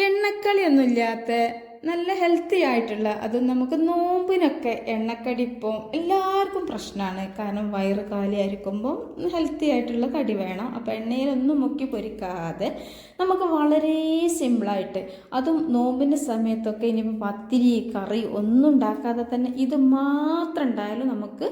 എണ്ണക്കളിയൊന്നുമില്ലാത്ത നല്ല ഹെൽത്തി ആയിട്ടുള്ള അതും നമുക്ക് നോമ്പിനൊക്കെ എണ്ണക്കടി ഇപ്പോൾ എല്ലാവർക്കും പ്രശ്നമാണ്. കാരണം വയറ് കാലിയായിരിക്കുമ്പോൾ ഹെൽത്തി ആയിട്ടുള്ള കടി വേണം. അപ്പോൾ എണ്ണയിലൊന്നും മുക്കി പൊരിക്കാതെ നമുക്ക് വളരെ സിമ്പിളായിട്ട്, അതും നോമ്പിൻ്റെ സമയത്തൊക്കെ ഇനിയിപ്പോൾ പത്തിരി കറി ഒന്നും ഉണ്ടാക്കാതെ തന്നെ ഇത് മാത്രം ഉണ്ടായാലും നമുക്ക്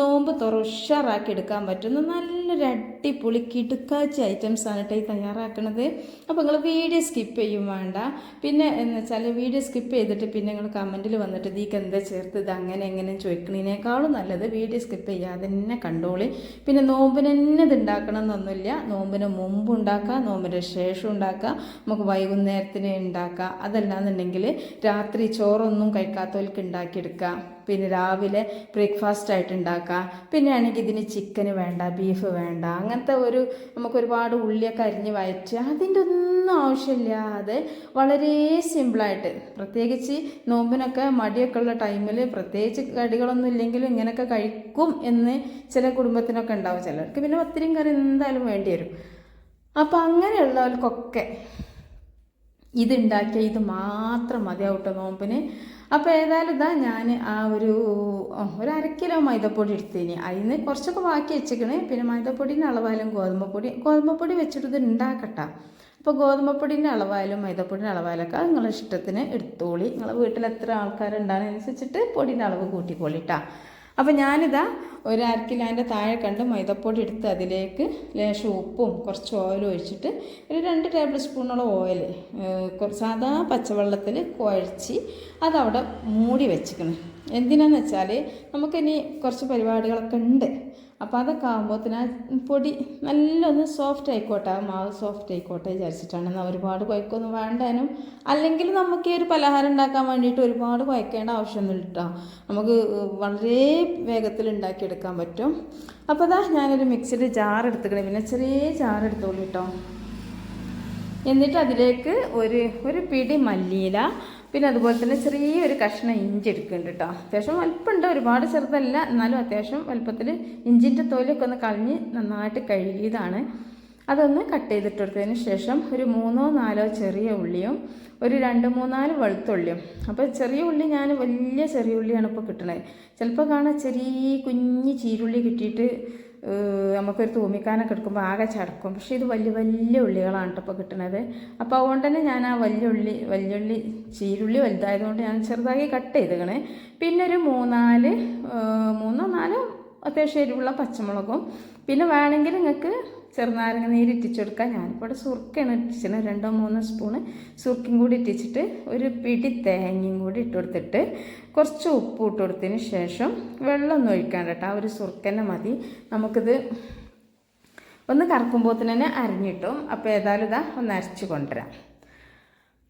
നോമ്പ് ഉഷാറാക്കി എടുക്കാൻ പറ്റുന്ന നല്ലൊരു അടിപൊളി കിടുക്കാച്ച ഐറ്റംസാണ് കേട്ടോ ഈ തയ്യാറാക്കുന്നത്. അപ്പോൾ നിങ്ങൾ വീഡിയോ സ്കിപ്പ് ചെയ്യും വേണ്ട. പിന്നെ എന്ന് വെച്ചാൽ വീഡിയോ സ്കിപ്പ് ചെയ്തിട്ട് പിന്നെ നിങ്ങൾ കമൻറ്റിൽ വന്നിട്ട് ഇതിക്ക് എന്താ ചേർത്ത് ഇത് അങ്ങനെ എങ്ങനെ ചോദിക്കണതിനേക്കാളും നല്ലത് വീഡിയോ സ്കിപ്പ് ചെയ്യാതെ തന്നെ കണ്ടോളി. പിന്നെ നോമ്പിന് തന്നെ ഇത് ഉണ്ടാക്കണം എന്നൊന്നുമില്ല. നോമ്പിന് മുമ്പ് ഉണ്ടാക്കാം, നോമ്പിന് ശേഷം ഉണ്ടാക്കാം, നമുക്ക് വൈകുന്നേരത്തിന് ഉണ്ടാക്കാം. അതല്ലാന്നുണ്ടെങ്കിൽ രാത്രി ചോറൊന്നും കഴിക്കാത്തവർക്ക് ഉണ്ടാക്കിയെടുക്കാം. പിന്നെ രാവിലെ ബ്രേക്ക്ഫാസ്റ്റ് ആയിട്ട് ഉണ്ടാക്കാം. പിന്നെ ആണെങ്കിൽ ഇതിന് ചിക്കന് വേണ്ട, ബീഫ് വേണ്ട, അങ്ങനത്തെ നമുക്ക് ഒരുപാട് ഉള്ളിയൊക്കെ അരിഞ്ഞ് വയറ്റി അതിൻ്റെ ഒന്നും ആവശ്യമില്ലാതെ വളരെ സിമ്പിളായിട്ട്, പ്രത്യേകിച്ച് നോമ്പിനൊക്കെ മടിയൊക്കെ ഉള്ള ടൈമിൽ പ്രത്യേകിച്ച് കടികളൊന്നും ഇല്ലെങ്കിലും ഇങ്ങനെയൊക്കെ കഴിക്കും എന്ന് ചില കുടുംബത്തിനൊക്കെ ഉണ്ടാവും. ചിലർക്ക് പിന്നെ പത്തിരിയും കറി എന്തായാലും വേണ്ടി വരും. അപ്പം അങ്ങനെയുള്ളവർക്കൊക്കെ ഇതുണ്ടാക്കിയ ഇത് മാത്രം മതിയാവട്ടെ നോമ്പിന്. അപ്പോൾ ഏതായാലും ഇതാ ഞാൻ ഒരു 1/2 കിലോ മൈദപ്പൊടി എടുത്തിന്. അതിന് കുറച്ചൊക്കെ ബാക്കി വെച്ചിക്കണേ. പിന്നെ മൈദപ്പൊടിൻ്റെ അളവായാലും ഗോതമ്പപ്പൊടി വെച്ചിട്ട് ഇത് ഉണ്ടാക്കട്ടെ. അപ്പോൾ ഗോതമ്പപ്പൊടിൻ്റെ അളവായാലും മൈദപ്പൊടിൻ്റെ അളവായാലൊക്കെ നിങ്ങളുടെ ഇഷ്ടത്തിന് എടുത്തോളി. നിങ്ങളുടെ വീട്ടിൽ എത്ര ആൾക്കാരുണ്ടാകുന്നതനുസരിച്ചിട്ട് പൊടിൻ്റെ അളവ് കൂട്ടിക്കോളിട്ടാ. അപ്പോൾ ഞാനിതാ 1/2 കിലോൻ്റെ താഴെ കണ്ട് മൈദപ്പൊടി എടുത്ത് അതിലേക്ക് ലേശം ഉപ്പും കുറച്ച് ഓയിലും ഒഴിച്ചിട്ട് ഒരു 2 ടേബിൾ സ്പൂണോളം ഓയിൽ സാധാ പച്ചവെള്ളത്തിൽ കുഴച്ച് അതവിടെ മൂടി വെച്ചിക്കണം. എന്തിനാന്ന് വെച്ചാൽ നമുക്കിനി കുറച്ച് പരിപാടികളൊക്കെ ഉണ്ട്. അപ്പോൾ അതൊക്കെ ആകുമ്പോഴത്തേന് ആ പൊടി നല്ലൊന്ന് സോഫ്റ്റ് ആയിക്കോട്ടെ, മാവ് സോഫ്റ്റ് ആയിക്കോട്ടെ വിചാരിച്ചിട്ടാണ്. എന്നാൽ ഒരുപാട് കുഴക്കൊന്നും വേണ്ടാനും. അല്ലെങ്കിൽ നമുക്ക് ഈ ഒരു പലഹാരം ഉണ്ടാക്കാൻ വേണ്ടിയിട്ട് ഒരുപാട് കുഴക്കേണ്ട ആവശ്യമൊന്നുമില്ല കേട്ടോ. നമുക്ക് വളരെ വേഗത്തിൽ ഉണ്ടാക്കിയെടുക്കാൻ പറ്റും. അപ്പോൾ അതാ ഞാനൊരു മിക്സിയുടെ ജാർ എടുത്തുക്കണേ. പിന്നെ ചെറിയ ജാർ എടുത്തോളൂ കേട്ടോ. എന്നിട്ട് അതിലേക്ക് ഒരു പിടി മല്ലിയില, പിന്നെ അതുപോലെ തന്നെ ചെറിയൊരു കഷ്ണം ഇഞ്ചി എടുക്കുന്നുണ്ട് കേട്ടോ. അത്യാവശ്യം വലുപ്പമുണ്ട്, ഒരുപാട് ചെറുതല്ല, എന്നാലും അത്യാവശ്യം വലുപ്പത്തിൽ. ഇഞ്ചിൻ്റെ തോലൊക്കെ ഒന്ന് കളഞ്ഞ് നന്നായിട്ട് കഴുകിയതാണ്. അതൊന്ന് കട്ട് ചെയ്തിട്ട് കൊടുത്തതിന് ശേഷം ഒരു 3-4 ചെറിയ ഉള്ളിയും ഒരു 2-3-4 വെളുത്തുള്ളിയും. അപ്പോൾ ചെറിയ ഉള്ളി ഞാൻ വലിയ ചെറിയ ഉള്ളിയാണ് ഇപ്പോൾ കിട്ടുന്നത്. ചിലപ്പോൾ കാണാൻ ചെറിയ കുഞ്ഞ് ചീരുള്ളി കിട്ടിയിട്ട് നമുക്കൊരു തൂമിക്കാനൊക്കെ എടുക്കുമ്പോൾ ആകെ ചടക്കും. പക്ഷേ ഇത് വലിയ വലിയ ഉള്ളികളാണ് കേട്ടോ ഇപ്പോൾ കിട്ടുന്നത്. അപ്പോൾ അതുകൊണ്ട് തന്നെ ഞാൻ ആ വലിയുള്ളി ചീരുള്ളി വലുതായതുകൊണ്ട് ഞാൻ ചെറുതാക്കി കട്ട് ചെയ്തേക്കണേ. പിന്നെ ഒരു 3-4 അത്യാവശ്യം എരിവുള്ള പച്ചമുളകും, പിന്നെ വേണമെങ്കിൽ നിങ്ങൾക്ക് ചെറുനാരങ്ങ നീര് ഇറ്റിച്ചെടുക്കാം. ഞാനിപ്പോൾ ഇവിടെ സുർക്കയാണ് ഇട്ടിച്ചത്. 2-3 സ്പൂണ് സുർക്കയും കൂടി ഇട്ടിച്ചിട്ട് ഒരു പിടി തേങ്ങയും കൂടി ഇട്ട് കൊടുത്തിട്ട് കുറച്ച് ഉപ്പ് ഇട്ട് കൊടുത്തതിന് ശേഷം വെള്ളമൊന്നും ഒഴിക്കാൻ കേട്ടോ. ആ ഒരു സുർക്കന്നെ മതി. നമുക്കിത് ഒന്ന് കറക്കുമ്പോൾ തന്നെ അരിഞ്ഞിട്ടും. അപ്പോൾ ഏതായാലും ഇതാ ഒന്ന് അരച്ച് കൊണ്ടുവരാം.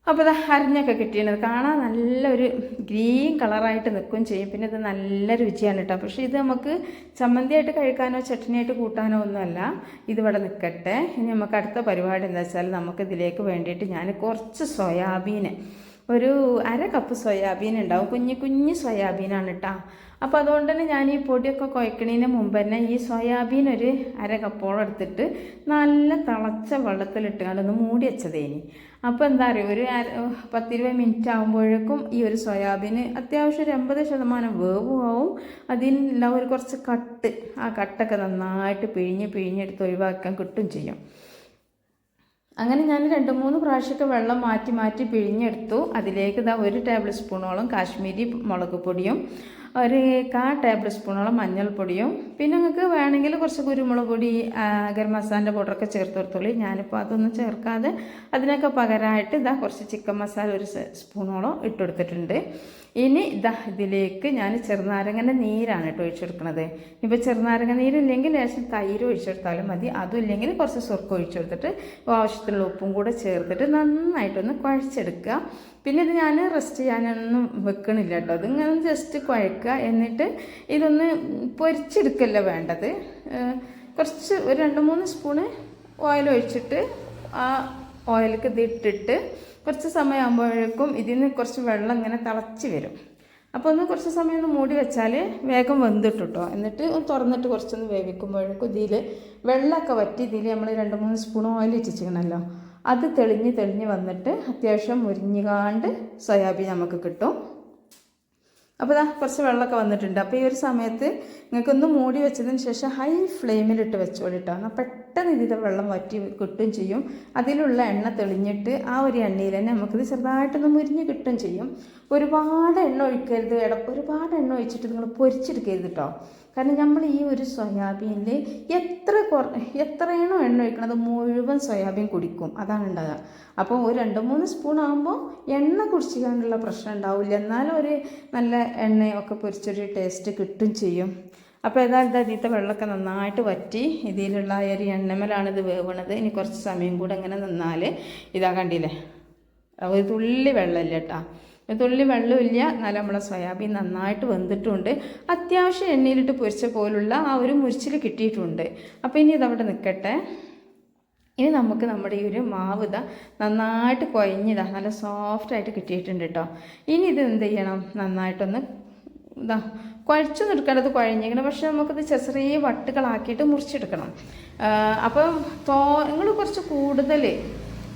അപ്പോൾ ഇത് അരിഞ്ഞൊക്കെ കിട്ടിയത് കാണാൻ നല്ലൊരു ഗ്രീൻ കളറായിട്ട് നിൽക്കുകയും ചെയ്യും. പിന്നെ ഇത് നല്ല രുചിയാണ് കേട്ടോ. പക്ഷേ ഇത് നമുക്ക് ചമ്മന്തിയായിട്ട് കഴിക്കാനോ ചട്നിയായിട്ട് കൂട്ടാനോ ഒന്നുമല്ല. ഇതിവിടെ നിൽക്കട്ടെ. ഇനി നമുക്ക് അടുത്ത പരിപാടി എന്താ വെച്ചാൽ നമുക്കിതിലേക്ക് വേണ്ടിയിട്ട് ഞാൻ കുറച്ച് സോയാബീന്, ഒരു 1/2 കപ്പ് സോയാബീൻ ഉണ്ടാവും. കുഞ്ഞു സോയാബീനാണ് കേട്ടോ. അപ്പോൾ അതുകൊണ്ട് തന്നെ ഞാൻ ഈ പൊടിയൊക്കെ കുഴക്കണതിന് മുമ്പ് തന്നെ ഈ സോയാബീൻ ഒരു 1/2 കപ്പോളം എടുത്തിട്ട് നല്ല തിളച്ച വെള്ളത്തിലിട്ടുകൊണ്ടൊന്ന് മൂടി വെച്ചതേനി. അപ്പോൾ എന്താ പറയുക, ഒരു 10-20 മിനിറ്റ് ആകുമ്പോഴേക്കും ഈ ഒരു സോയാബീന് അത്യാവശ്യം ഒരു 80% വേവും ആവും. അതിനുള്ള ഒരു കുറച്ച് ആ കട്ടൊക്കെ നന്നായിട്ട് പിഴിഞ്ഞെടുത്ത് ഒഴിവാക്കാൻ കിട്ടും ചെയ്യും. അങ്ങനെ ഞാൻ 2-3 പ്രാവശ്യമൊക്കെ വെള്ളം മാറ്റി പിഴിഞ്ഞെടുത്തു. അതിലേക്ക് ഇതാ 1 ടേബിൾ സ്പൂണോളം കാശ്മീരി മുളക് പൊടിയും, ഒരു 1/4 ടേബിൾ സ്പൂണോളം മഞ്ഞൾപ്പൊടിയും, പിന്നെ നിങ്ങൾക്ക് വേണമെങ്കിൽ കുറച്ച് കുരുമുളക് പൊടി, ഗരം മസാലൻ്റെ പൗഡറൊക്കെ ചേർത്ത് കൊടുത്തോളൂ. ഞാനിപ്പോൾ അതൊന്നും ചേർക്കാതെ അതിനൊക്കെ പകരമായിട്ട് ഇതാ കുറച്ച് ചിക്കൻ മസാല 1 സ്പൂണോളം ഇട്ടുകൊടുത്തിട്ടുണ്ട്. ഇനി ഇതാ ഇതിലേക്ക് ഞാൻ ചെറുനാരങ്ങൻ്റെ നീരാണ് കേട്ടോ ഒഴിച്ചെടുക്കുന്നത്. ഇപ്പോൾ ചെറുനാരങ്ങ നീരില്ലെങ്കിൽ ലേശം തൈര് ഒഴിച്ചെടുത്താലും മതി. അതും ഇല്ലെങ്കിൽ കുറച്ച് സുർക്ക ഒഴിച്ചെടുത്തിട്ട് ആവശ്യത്തിനുള്ള ഉപ്പും കൂടെ ചേർത്തിട്ട് നന്നായിട്ടൊന്ന് കുഴച്ചെടുക്കുക. പിന്നെ ഇത് ഞാൻ റെസ്റ്റ് ചെയ്യാനൊന്നും വെക്കണില്ല കേട്ടോ. ഇതിങ്ങനെ ജസ്റ്റ് കുഴക്കുക. എന്നിട്ട് ഇതൊന്ന് പൊരിച്ചെടുക്കല്ല വേണ്ടത്. കുറച്ച് ഒരു 2-3 സ്പൂണ് ഓയിൽ ഒഴിച്ചിട്ട് ആ ഓയിലേക്ക് ഇതിട്ടിട്ട് കുറച്ച് സമയമാകുമ്പോഴേക്കും ഇതിന് കുറച്ച് വെള്ളം ഇങ്ങനെ തിളച്ച് വരും. അപ്പോൾ ഒന്ന് കുറച്ച് സമയം ഒന്ന് മൂടി വെച്ചാൽ വേഗം വെന്തിട്ടു കേട്ടോ. എന്നിട്ട് തുറന്നിട്ട് കുറച്ചൊന്ന് വേവിക്കുമ്പോഴേക്കും ഇതിൽ വെള്ളമൊക്കെ വറ്റി ഇതിൽ നമ്മൾ 2-3 സ്പൂൺ ഓയിൽ ഇട്ടിച്ചിരിക്കണമല്ലോ, അത് തെളിഞ്ഞ് വന്നിട്ട് അത്യാവശ്യം മുരിഞ്ഞുകാണ്ട് സോയാബീൻ നമുക്ക് കിട്ടും. അപ്പോൾ ഇതാ കുറച്ച് വെള്ളമൊക്കെ വന്നിട്ടുണ്ട്. അപ്പോൾ ഈ ഒരു സമയത്ത് നിങ്ങൾക്കൊന്ന് മൂടി വെച്ചതിന് ശേഷം ഹൈ ഫ്ലെയിമിലിട്ട് വെച്ചോളിട്ടോ. എന്നാൽ പെട്ടെന്ന് ഇതിൻ്റെ വെള്ളം വറ്റി കിട്ടുകയും ചെയ്യും. അതിലുള്ള എണ്ണ തെളിഞ്ഞിട്ട് ആ ഒരു എണ്ണയിൽ തന്നെ നമുക്കിത് ചെറുതായിട്ടൊന്ന് മുരിഞ്ഞ് കിട്ടുകയും ചെയ്യും. ഒരുപാട് എണ്ണ ഒഴിക്കരുത്, ഒരുപാട് എണ്ണ ഒഴിച്ചിട്ട് നിങ്ങൾ പൊരിച്ചെടുക്കരുത് കേട്ടോ. കാരണം നമ്മൾ ഈ ഒരു സോയാബീനിൽ എത്രയാണോ എണ്ണ ഒഴിക്കണത് മുഴുവൻ സോയാബീൻ കുടിക്കും, അതാണ് ഉണ്ടാകുക. അപ്പോൾ ഒരു 2-3 സ്പൂൺ ആകുമ്പോൾ എണ്ണ കുടിച്ചിക്കാനുള്ള പ്രശ്നം ഉണ്ടാവില്ല. എന്നാലും ഒരു നല്ല എണ്ണയൊക്കെ പൊരിച്ചൊരു ടേസ്റ്റ് കിട്ടും ചെയ്യും. അപ്പോൾ ഏതായാലും ഇതിലത്തെ വെള്ളമൊക്കെ നന്നായിട്ട് വറ്റി ഇതിലുള്ള ഒരു എണ്ണമേലാണ് ഇത് വേവണത്. ഇനി കുറച്ച് സമയം കൂടെ ഇങ്ങനെ നിന്നാൽ ഇതാ കണ്ടില്ലേ, ഒരു തുള്ളി വെള്ളമില്ല കേട്ടോ, തുള്ളി വെള്ളമില്ല. എന്നാലും നമ്മളെ സോയാബീൻ നന്നായിട്ട് വെന്തിട്ടുണ്ട്. അത്യാവശ്യം എണ്ണയിലിട്ട് പൊരിച്ച പോലുള്ള ആ ഒരു മുരിച്ചിൽ കിട്ടിയിട്ടുണ്ട്. അപ്പോൾ ഇനി ഇതവിടെ നിൽക്കട്ടെ. ഇനി നമുക്ക് നമ്മുടെ ഈ ഒരു മാവ് നന്നായിട്ട് കുഴഞ്ഞിതാ നല്ല സോഫ്റ്റായിട്ട് കിട്ടിയിട്ടുണ്ട് കേട്ടോ. ഇനി ഇത് എന്ത് ചെയ്യണം, നന്നായിട്ടൊന്ന് കുഴച്ചൊന്നും എടുക്കേണ്ടത് കുഴഞ്ഞിരിക്കണം. പക്ഷെ നമുക്കത് ചെറിയ വട്ടുകളാക്കിയിട്ട് മുറിച്ചെടുക്കണം. അപ്പം നിങ്ങൾ കുറച്ച് കൂടുതൽ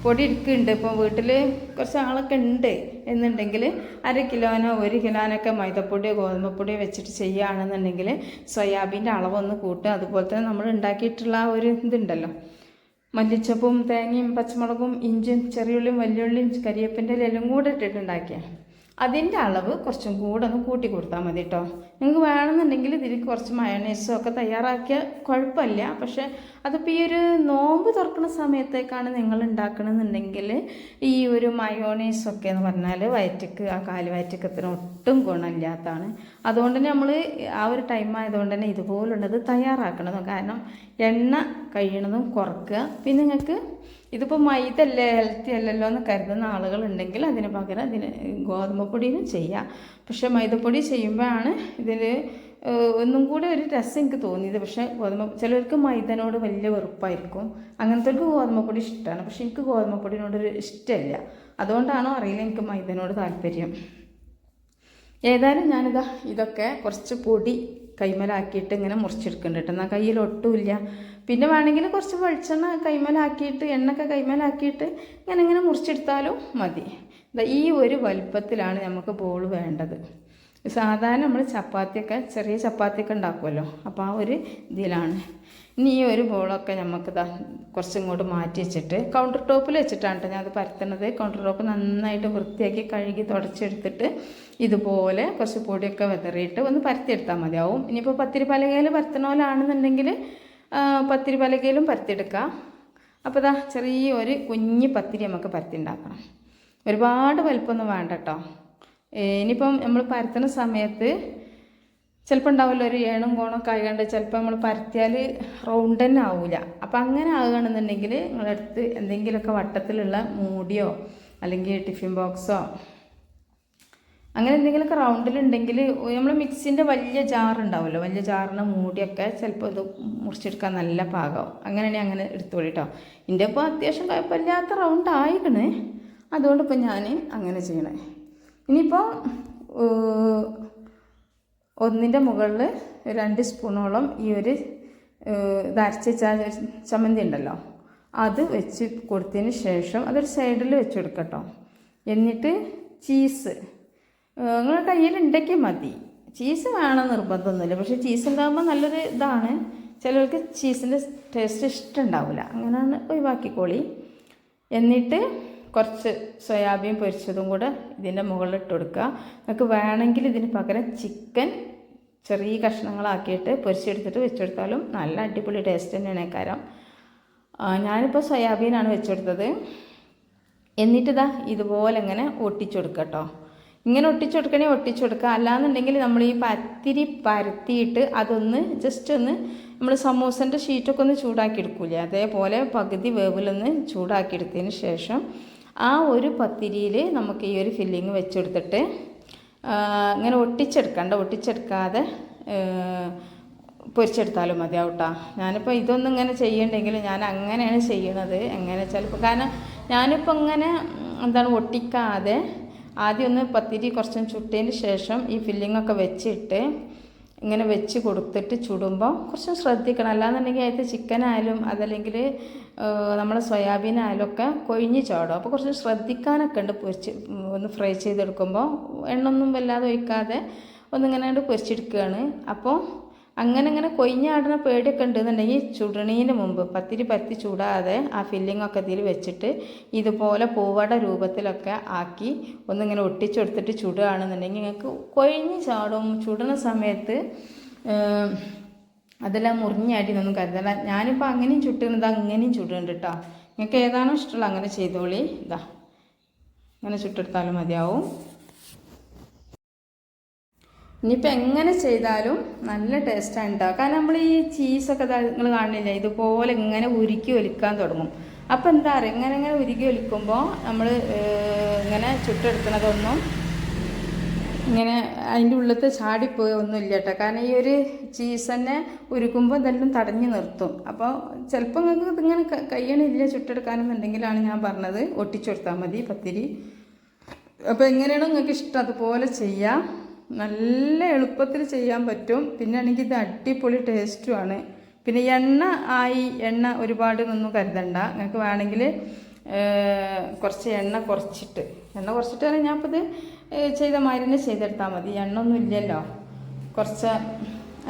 പൊടി എടുക്കുന്നുണ്ട്, ഇപ്പോൾ വീട്ടിൽ കുറച്ച് ആളൊക്കെ ഉണ്ട് എന്നുണ്ടെങ്കിൽ 1/2 കിലോനോ 1 കിലോനൊക്കെ മൈദപ്പൊടിയോ ഗോതമ്പപ്പൊടിയോ വെച്ചിട്ട് ചെയ്യുകയാണെന്നുണ്ടെങ്കിൽ സോയാബീൻ്റെ അളവൊന്ന് കൂട്ടുക. അതുപോലെ തന്നെ നമ്മൾ ഉണ്ടാക്കിയിട്ടുള്ള ആ ഒരു ഇതുണ്ടല്ലോ, മല്ലിച്ചപ്പും തേങ്ങയും പച്ചമുളകും ഇഞ്ചും ചെറിയുള്ളിയും വലിയുള്ളിയും കരിയേപ്പിൻ്റെ എല്ലാം കൂടെ ഇട്ടിട്ടുണ്ടാക്കിയ അതിൻ്റെ അളവ് കുറച്ചും കൂടെ ഒന്ന് കൂട്ടി കൊടുത്താൽ മതി കേട്ടോ. നിങ്ങൾക്ക് വേണമെന്നുണ്ടെങ്കിൽ ഇതിലേക്ക് കുറച്ച് മയോണൈസും ഒക്കെ തയ്യാറാക്കിയാൽ കുഴപ്പമില്ല. പക്ഷേ അതിപ്പോൾ ഈ ഒരു നോമ്പ് തുറക്കുന്ന സമയത്തേക്കാണ് നിങ്ങൾ ഉണ്ടാക്കണമെന്നുണ്ടെങ്കിൽ ഈ ഒരു മയോണൈസൊക്കെ എന്ന് പറഞ്ഞാൽ വയറ്റക്ക് ആ കാല് വയറ്റക്കത്തിന് ഒട്ടും ഗുണമില്ലാത്തതാണ്. അതുകൊണ്ട് തന്നെ നമ്മൾ ആ ഒരു ടൈം ആയതുകൊണ്ട് തന്നെ ഇതുപോലുള്ളത് തയ്യാറാക്കണതും. കാരണം എണ്ണ കഴിയണതും കുറക്കുക. പിന്നെ നിങ്ങൾക്ക് ഇതിപ്പോൾ മൈദ അല്ലേ ഹെൽത്തി അല്ലല്ലോ എന്ന് കരുതുന്ന ആളുകളുണ്ടെങ്കിൽ അതിന് പകരം ഗോതമ്പ് പൊടിയും ചെയ്യാം. പക്ഷേ മൈദപ്പൊടി ചെയ്യുമ്പോഴാണ് ഇതിൽ ഒന്നും കൂടെ ഒരു രസം എനിക്ക് തോന്നിയത്. പക്ഷേ ചിലർക്ക് മൈദനോട് വലിയ വെറുപ്പായിരിക്കും, അങ്ങനത്തെവർക്ക് ഗോതമ്പ് പൊടി ഇഷ്ടമാണ്. പക്ഷേ എനിക്ക് ഗോതമ്പ് പൊടിനോടൊരു ഇഷ്ടമില്ല. അതുകൊണ്ടാണോ അറിയില്ല എനിക്ക് മൈദനോട് താല്പര്യം. ഏതായാലും ഇതൊക്കെ കുറച്ച് പൊടി കൈമലാക്കിയിട്ട് ഇങ്ങനെ മുറിച്ചെടുക്കുന്നുണ്ട്. എന്നാൽ കയ്യിൽ ഒട്ടുമില്ല. പിന്നെ വേണമെങ്കിൽ കുറച്ച് വെളിച്ചെണ്ണ കൈമലാക്കിയിട്ട് എണ്ണയൊക്കെ കൈമലാക്കിയിട്ട് ഇങ്ങനെ മുറിച്ചെടുത്താലും മതി. ഈ ഒരു വലുപ്പത്തിലാണ് നമുക്ക് ബോൾ വേണ്ടത്. സാധാരണ നമ്മൾ ചെറിയ ചപ്പാത്തിയൊക്കെ ഉണ്ടാക്കുമല്ലോ, അപ്പോൾ ആ ഒരു ഇതിലാണ്. ഇനി ഈ ഒരു ബോളൊക്കെ നമുക്ക് കുറച്ചും ഇങ്ങോട്ട് മാറ്റി വെച്ചിട്ട് കൗണ്ടർ ടോപ്പിൽ വെച്ചിട്ടാണ് കേട്ടോ ഞാൻ അത് പരത്തണത്. കൗണ്ടർ ടോപ്പ് നന്നായിട്ട് വൃത്തിയാക്കി കഴുകി തുടച്ചെടുത്തിട്ട് ഇതുപോലെ കുറച്ച് പൊടിയൊക്കെ വിതറിയിട്ട് ഒന്ന് പരത്തിയെടുത്താൽ മതിയാവും. ഇനിയിപ്പോൾ പത്തിരി പലകയിൽ പരത്തണ പോലാണെന്നുണ്ടെങ്കിൽ പത്തിരി പലകയിലും പരത്തിയെടുക്കാം. അപ്പോൾ ചെറിയൊരു കുഞ്ഞ് പത്തിരി നമുക്ക് പരത്തി ഉണ്ടാക്കണം. ഒരുപാട് വലുപ്പമൊന്നും വേണ്ട കേട്ടോ. ഇനിയിപ്പം നമ്മൾ പരത്തുന്ന സമയത്ത് ചിലപ്പോൾ ഉണ്ടാവില്ല ഒരു ഏണും കോണൊക്കെ ആയതുകൊണ്ട് ചിലപ്പോൾ നമ്മൾ പരത്തിയാൽ റൗണ്ട് തന്നെ ആവില്ല. അപ്പം അങ്ങനെ ആവുകയാണെന്നുണ്ടെങ്കിൽ നിങ്ങളടുത്ത് എന്തെങ്കിലുമൊക്കെ വട്ടത്തിലുള്ള മൂടിയോ അല്ലെങ്കിൽ ടിഫിൻ ബോക്സോ അങ്ങനെ എന്തെങ്കിലുമൊക്കെ റൗണ്ടിലുണ്ടെങ്കിൽ നമ്മൾ മിക്സിൻ്റെ വലിയ ജാറുണ്ടാവുമല്ലോ, വലിയ ജാറിന് മൂടിയൊക്കെ ചിലപ്പോൾ ഇത് മുറിച്ചെടുക്കാൻ നല്ല പാകമാവും. അങ്ങനെയാണെങ്കിൽ അങ്ങനെ എടുത്തോളി കേട്ടോ. എൻ്റെ ഇപ്പോൾ അത്യാവശ്യം കുഴപ്പമില്ലാത്ത റൗണ്ട് ആയിക്കണേ, അതുകൊണ്ടിപ്പോൾ ഞാൻ അങ്ങനെ ചെയ്യണേ. ഇനിയിപ്പോൾ ഒന്നിൻ്റെ മുകളിൽ 2 സ്പൂണോളം ഈ ഒരു അരച്ച ചമ്മന്തി ഉണ്ടല്ലോ അത് വെച്ച് കൊടുത്തതിന് ശേഷം അതൊരു സൈഡിൽ വെച്ച് കൊടുക്കട്ടോ. എന്നിട്ട് ചീസ് നിങ്ങളുടെ കയ്യിലുണ്ടെങ്കിൽ മതി. ചീസ് വേണം നിർബന്ധമൊന്നുമില്ല, പക്ഷേ ചീസ് ഉണ്ടാകുമ്പോൾ നല്ലൊരു ഇതാണ്. ചിലർക്ക് ചീസിൻ്റെ ടേസ്റ്റ് ഇഷ്ടമുണ്ടാവില്ല, അങ്ങനെയാണ് ഒഴിവാക്കിക്കോളി. എന്നിട്ട് കുറച്ച് സോയാബീൻ പൊരിച്ചതും കൂടെ ഇതിൻ്റെ മുകളിൽ ഇട്ട് കൊടുക്കുക. നിങ്ങൾക്ക് വേണമെങ്കിൽ ഇതിന് പകരം ചിക്കൻ ചെറിയ കഷ്ണങ്ങളാക്കിയിട്ട് പൊരിച്ചെടുത്തിട്ട് വെച്ചെടുത്താലും നല്ല അടിപൊളി ടേസ്റ്റ് തന്നെയാണ് കാരം. ഞാനിപ്പോൾ സോയാബീനാണ് വെച്ചെടുത്തത്. എന്നിട്ട് ഇതുപോലെ ഇങ്ങനെ ഒട്ടിച്ചു കൊടുക്കുക കേട്ടോ. ഇങ്ങനെ ഒട്ടിച്ചു കൊടുക്കണമെങ്കിൽ ഒട്ടിച്ചു കൊടുക്കുക. അല്ലാന്നുണ്ടെങ്കിൽ നമ്മൾ ഈ പത്തിരി പരത്തിയിട്ട് അതൊന്ന് ജസ്റ്റ് ഒന്ന് നമ്മൾ സമൂസൻ്റെ ഷീറ്റൊക്കെ ഒന്ന് ചൂടാക്കി എടുക്കൂലേ, അതേപോലെ പകുതി വേവിലൊന്ന് ചൂടാക്കി എടുത്തതിന് ശേഷം ആ ഒരു പത്തിരിയിൽ നമുക്ക് ഈ ഒരു ഫില്ലിങ് വെച്ചെടുത്തിട്ട് ഇങ്ങനെ ഒട്ടിച്ചെടുക്കാതെ പൊരിച്ചെടുത്താലും മതിയാവും കേട്ടോ. ഞാനിപ്പോൾ ഇതൊന്നും ഇങ്ങനെ ചെയ്യണ്ടെങ്കിൽ ഞാൻ അങ്ങനെയാണ് ചെയ്യണത്. എങ്ങനെ ചിലപ്പോൾ കാരണം ഞാനിപ്പോൾ ഇങ്ങനെ ഒട്ടിക്കാതെ ആദ്യം ഒന്ന് പത്തിരി കുറച്ചും ചുട്ടതിന് ശേഷം ഈ ഫില്ലിങ്ങൊക്കെ വെച്ചിട്ട് ഇങ്ങനെ വെച്ച് കൊടുത്തിട്ട് ചുടുമ്പോൾ കുറച്ച് ശ്രദ്ധിക്കണം. അല്ലാന്നുണ്ടെങ്കിൽ അതിൽ ചിക്കനായാലും അതല്ലെങ്കിൽ നമ്മൾ സോയാബീൻ ആയാലും ഒക്കെ കൊഴിഞ്ഞ് ചാടും. അപ്പോൾ കുറച്ച് ശ്രദ്ധിക്കാനൊക്കെ ഉണ്ട്. ഒന്ന് ഫ്രൈ ചെയ്തെടുക്കുമ്പോൾ എണ്ണൊന്നും വല്ലാതെ ഒഴിക്കാതെ ഒന്നിങ്ങനെ പൊരിച്ചെടുക്കുകയാണ്. അപ്പോൾ അങ്ങനെ കൊഴിഞ്ഞാടുന്ന പേടിയൊക്കെ ഉണ്ടെന്നുണ്ടെങ്കിൽ ചുടണീന് മുമ്പ് പത്തിരി പരത്തി ചൂടാതെ ആ ഫില്ലിങ്ങൊക്കെ ഇതിൽ വെച്ചിട്ട് ഇതുപോലെ പൂവട രൂപത്തിലൊക്കെ ആക്കി ഒന്നിങ്ങനെ ഒട്ടിച്ചെടുത്തിട്ട് ചുടുകയാണെന്നുണ്ടെങ്കിൽ നിങ്ങൾക്ക് കൊഴിഞ്ഞ് ചാടും. ചുടുന്ന സമയത്ത് അതെല്ലാം മുറിഞ്ഞാടിന്നൊന്നും കരുതണ്ട. ഞാനിപ്പോൾ അങ്ങനെയും ചുട്ടുന്നത് അങ്ങനെയും ചുടുന്നുണ്ട് കേട്ടോ. നിങ്ങൾക്ക് ഏതാണോ ഇഷ്ടമുള്ള അങ്ങനെ ചെയ്തോളി. ഇതാ അങ്ങനെ ചുട്ടെടുത്താലും മതിയാവും. ഇനിയിപ്പോൾ എങ്ങനെ ചെയ്താലും നല്ല ടേസ്റ്റാണ് ഉണ്ടാവുക. കാരണം നമ്മൾ ഈ ചീസൊക്കെ നിങ്ങൾ കാണില്ല, ഇതുപോലെ ഇങ്ങനെ ഉരുക്കി ഒലിക്കാൻ തുടങ്ങും. അപ്പോൾ എന്താ പറയുക, ഇങ്ങനെ ഉരുക്കി ഒലിക്കുമ്പോൾ നമ്മൾ ഇങ്ങനെ ചുട്ടെടുക്കണതൊന്നും ഇങ്ങനെ അതിൻ്റെ ഉള്ളിലത്തെ ചാടിപ്പോയി ഒന്നുമില്ല കേട്ടോ. കാരണം ഈ ഒരു ചീസ് തന്നെ ഉരുക്കുമ്പോൾ ഇതെല്ലാം തടഞ്ഞു നിർത്തും. അപ്പോൾ ചിലപ്പോൾ നിങ്ങൾക്ക് ഇതിങ്ങനെ കഴിയണില്ല ചുട്ടെടുക്കാനെന്നുണ്ടെങ്കിലാണ് ഞാൻ പറഞ്ഞത് ഒട്ടിച്ചെടുത്താൽ മതി പത്തിരി. അപ്പോൾ എങ്ങനെയാണോ നിങ്ങൾക്ക് ഇഷ്ടം അതുപോലെ ചെയ്യാം. നല്ല എളുപ്പത്തിൽ ചെയ്യാൻ പറ്റും. പിന്നെ ആണെങ്കിൽ ഇത് അടിപൊളി ടേസ്റ്റുമാണ്. പിന്നെ എണ്ണ ഒരുപാട് ഒന്നും കരുതണ്ട. നിങ്ങൾക്ക് വേണമെങ്കിൽ കുറച്ച് എണ്ണ കുറച്ചിട്ട് ഞാനിപ്പോൾ ഇത് ചെയ്ത മാതിരി ചെയ്തെടുത്താൽ മതി. എണ്ണ ഒന്നും ഇല്ലല്ലോ. കുറച്ച്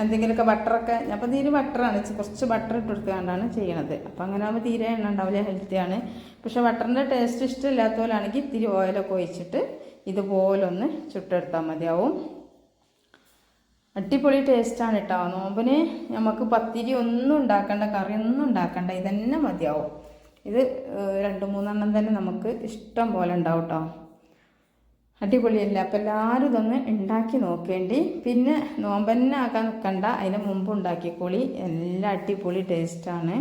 എന്തെങ്കിലുമൊക്കെ ബട്ടറൊക്കെ, ഞാനിപ്പോൾ തീരെ ബട്ടറാണ്, കുറച്ച് ബട്ടർ ഇട്ട് കൊടുത്തുകൊണ്ടാണ് ചെയ്യണത്. അപ്പോൾ അങ്ങനെ ആകുമ്പോൾ തീരെ എണ്ണ ഉണ്ടാവില്ല, ഹെൽത്തിയാണ്. പക്ഷേ ബട്ടറിൻ്റെ ടേസ്റ്റ് ഇഷ്ടമില്ലാത്തവരാണെങ്കിൽ ഇത്തിരി ഓയിലൊക്കെ ഒഴിച്ചിട്ട് ഇതുപോലൊന്ന് ചുട്ടെടുത്താൽ മതിയാവും. അടിപൊളി ടേസ്റ്റാണ് കേട്ടോ. നോമ്പിന് നമുക്ക് പത്തിരി ഒന്നും ഉണ്ടാക്കണ്ട, കറിയൊന്നും ഉണ്ടാക്കണ്ട, ഇതന്നെ മതിയാവും. ഇത് 2-3 തന്നെ നമുക്ക് ഇഷ്ടം പോലെ ഉണ്ടാവും കേട്ടോ. അടിപൊളിയല്ല. അപ്പോൾ എല്ലാവരും ഇതൊന്ന് ഉണ്ടാക്കി നോക്കേണ്ടി. പിന്നെ നോമ്പന്നെ ആക്കാൻ നിൽക്കണ്ട, അതിന് മുമ്പ് ഉണ്ടാക്കിക്കോളി. എല്ലാം അടിപൊളി ടേസ്റ്റാണ്.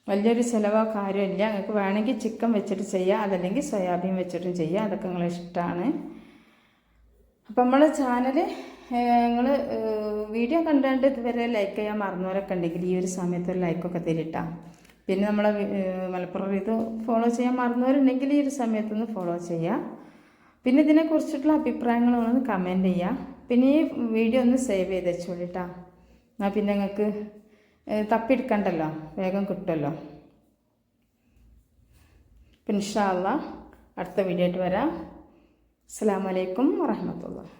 വലിയൊരു ചിലവോ കാര്യമില്ല. നിങ്ങൾക്ക് വേണമെങ്കിൽ ചിക്കൻ വെച്ചിട്ട് ചെയ്യുക, അതല്ലെങ്കിൽ സോയാബീൻ വെച്ചിട്ടും ചെയ്യുക. അതൊക്കെ നിങ്ങളെ ഇഷ്ടമാണ്. അപ്പം നമ്മളെ ചാനൽ നിങ്ങൾ വീഡിയോ കണ്ടുകൊണ്ട് ഇതുവരെ ലൈക്ക് ചെയ്യാൻ മറന്നവരൊക്കെ ഉണ്ടെങ്കിൽ ഈ ഒരു സമയത്ത് ഒരു ലൈക്കൊക്കെ തരിട്ടാ. പിന്നെ നമ്മളെ മലപ്പുറം ഇത് ഫോളോ ചെയ്യാൻ മറന്നവരുണ്ടെങ്കിൽ ഈ ഒരു സമയത്തൊന്ന് ഫോളോ ചെയ്യുക. പിന്നെ ഇതിനെക്കുറിച്ചിട്ടുള്ള അഭിപ്രായങ്ങളൊന്ന് കമൻറ്റ് ചെയ്യുക. പിന്നെ ഈ വീഡിയോ ഒന്ന് സേവ് ചെയ്ത് വെച്ചോളിട്ടാ. എന്നാൽ പിന്നെ നിങ്ങൾക്ക് തപ്പിയെടുക്കണ്ടല്ലോ, വേഗം കിട്ടുമല്ലോ. പിന്നെ ഇൻഷാ അല്ലാഹ് അടുത്ത വീഡിയോ ആയിട്ട് വരാം. അസ്സലാമു അലൈക്കും വറഹ്മത്തുള്ളാഹി.